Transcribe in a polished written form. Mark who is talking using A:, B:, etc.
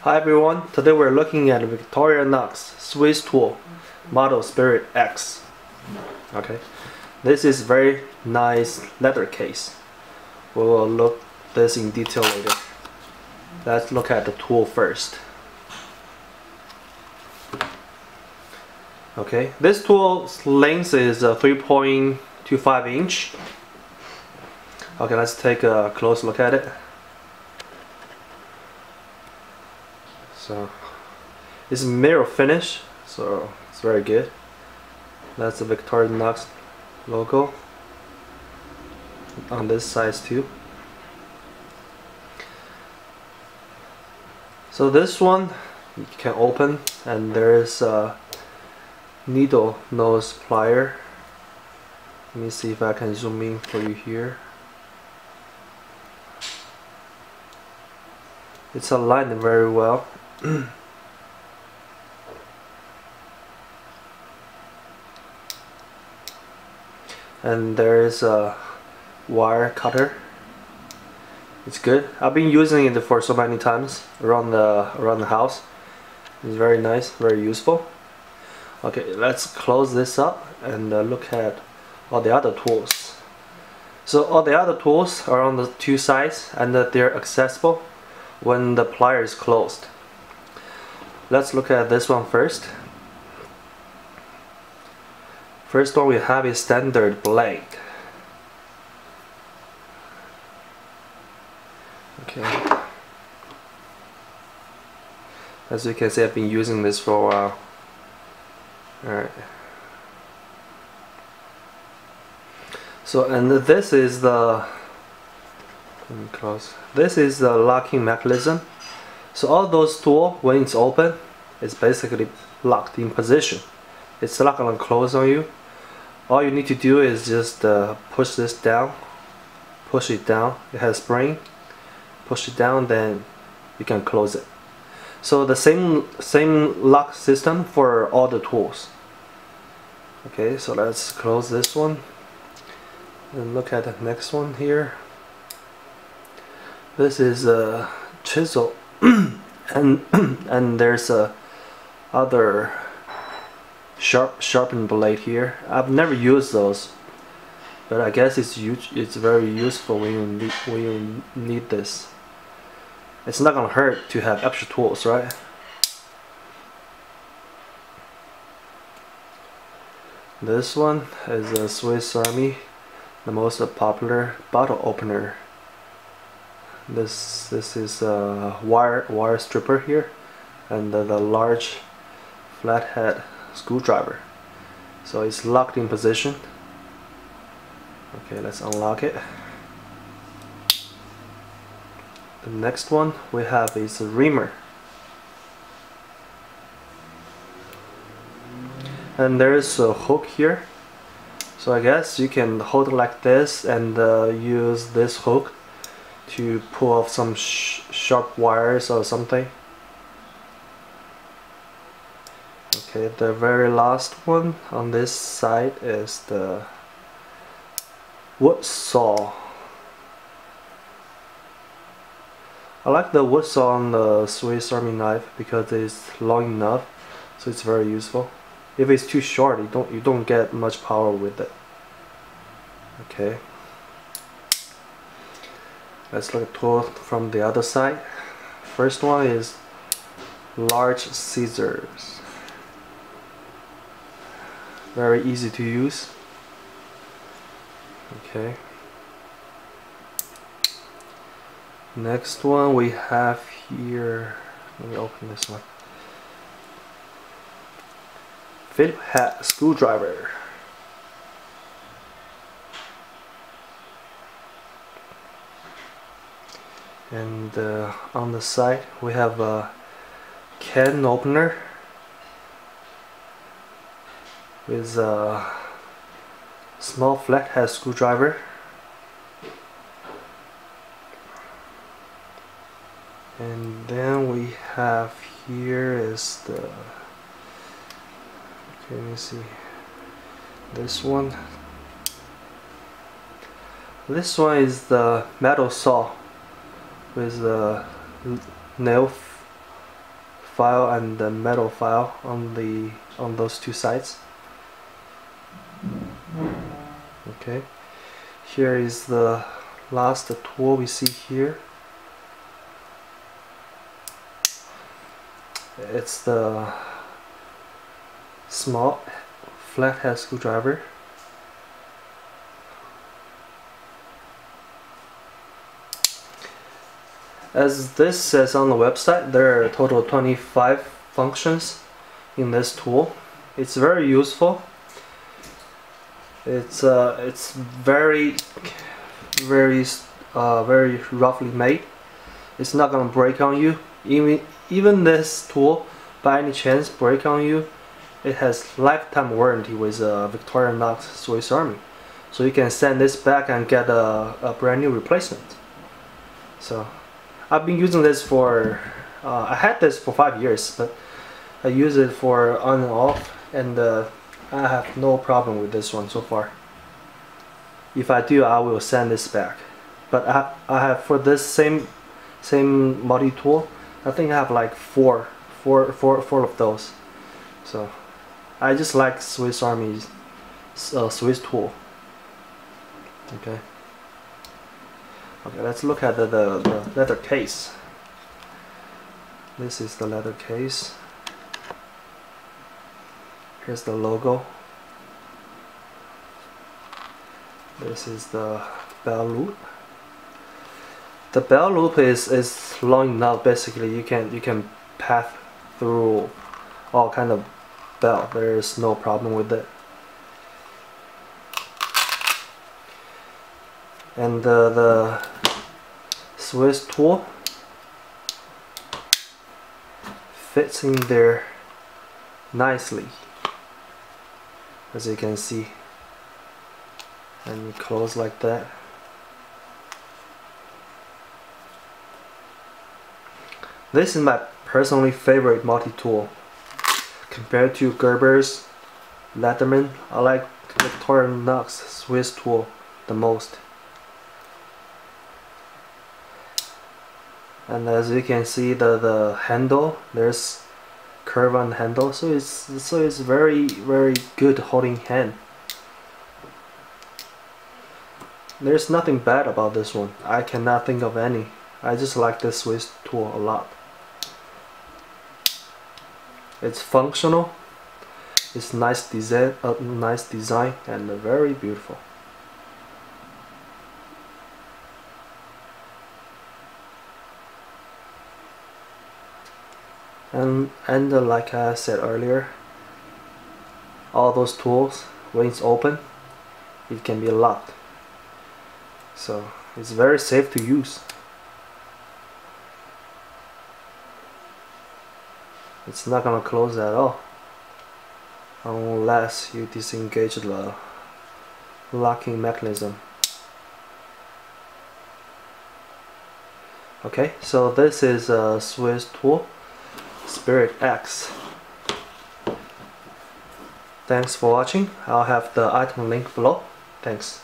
A: Hi everyone, today we're looking at Victorinox Swisstool Model Spirit X. Okay, this is very nice leather case. We will look this in detail later. Let's look at the tool first. Okay, this tool's length is 3.25 inch. Okay, let's take a close look at it. So it's mirror finish, so it's very good. That's the Victorinox logo on this side too. So this one you can open, and there's a needle nose plier. Let me see if I can zoom in for you here. It's aligned very well. And there is a wire cutter. It's good. I've been using it for so many times around the house. It's very nice, very useful. Okay, let's close this up and look at all the other tools. So all the other tools are on the two sides, and they're accessible when the plier is closed. Let's look at this one first. First one we have is standard blade. Okay. As you can see, I've been using this for a while. Alright. So, and this is the This is the locking mechanism. So all those tools, when it's open, it's basically locked in position. It's not gonna close on you. All you need to do is just push this down, push it down. It has spring. Push it down, then you can close it. So the same lock system for all the tools. Okay, so let's close this one and look at the next one here. This is a chisel. and there's a other sharpened blade here. I've never used those, but I guess it's very useful when you need this. It's not gonna hurt to have extra tools, right? This one is a Swiss Army, the most popular bottle opener. This is a wire stripper here, and the large flathead screwdriver. So it's locked in position. Okay, let's unlock it. The next one we have is a Reamer, and there's a hook here. So I guess you can hold it like this and use this hook to pull off some sharp wires or something. Okay, the very last one on this side is the wood saw. I like the wood saw on the Swiss Army knife because it's long enough, so it's very useful. If it's too short, you don't get much power with it. Okay. Let's look at the tool from the other side. First one is large scissors. Very easy to use. Okay. Next one we have here. Let me open this one. Phillips head screwdriver. And on the side we have a can opener with a small flathead screwdriver. And then we have here is the, okay, let me see, this one. This one is the metal saw with the nail file and the metal file on those two sides. Okay, here is the last tool we see here. It's the small flathead screwdriver. As this says on the website, there are a total of 25 functions in this tool. It's very useful. It's very roughly made. It's not gonna break on you. Even this tool, by any chance break on you, it has lifetime warranty with Victorinox Swiss Army. So you can send this back and get a brand new replacement. So I've been using this for, I had this for 5 years, but I use it for on and off, and I have no problem with this one so far. If I do, I will send this back. But I have, for this same multi-tool, I think I have like four of those. So I just like Swiss Army's Swisstool. Okay. Okay, let's look at the leather case. This is the leather case. Here's the logo. This is the bell loop. The bell loop is long enough. Basically, you can pass through all kind of bell. There is no problem with it. And the Swisstool fits in there nicely, as you can see, and you close like that. This is my personally favorite multi-tool. Compared to Gerber's, Leatherman, I like Victorinox Swisstool the most. And as you can see, the handle, there's curve on the handle, so it's very good holding hand. There's nothing bad about this one. I cannot think of any. I just like this Swisstool a lot. It's functional. It's nice design, and very beautiful. And like I said earlier, all those tools, when it's open, it can be locked. So it's very safe to use. It's not gonna close at all unless you disengage the locking mechanism. Okay, so this is a Swisstool Spirit X. Thanks for watching. I'll have the item link below. Thanks.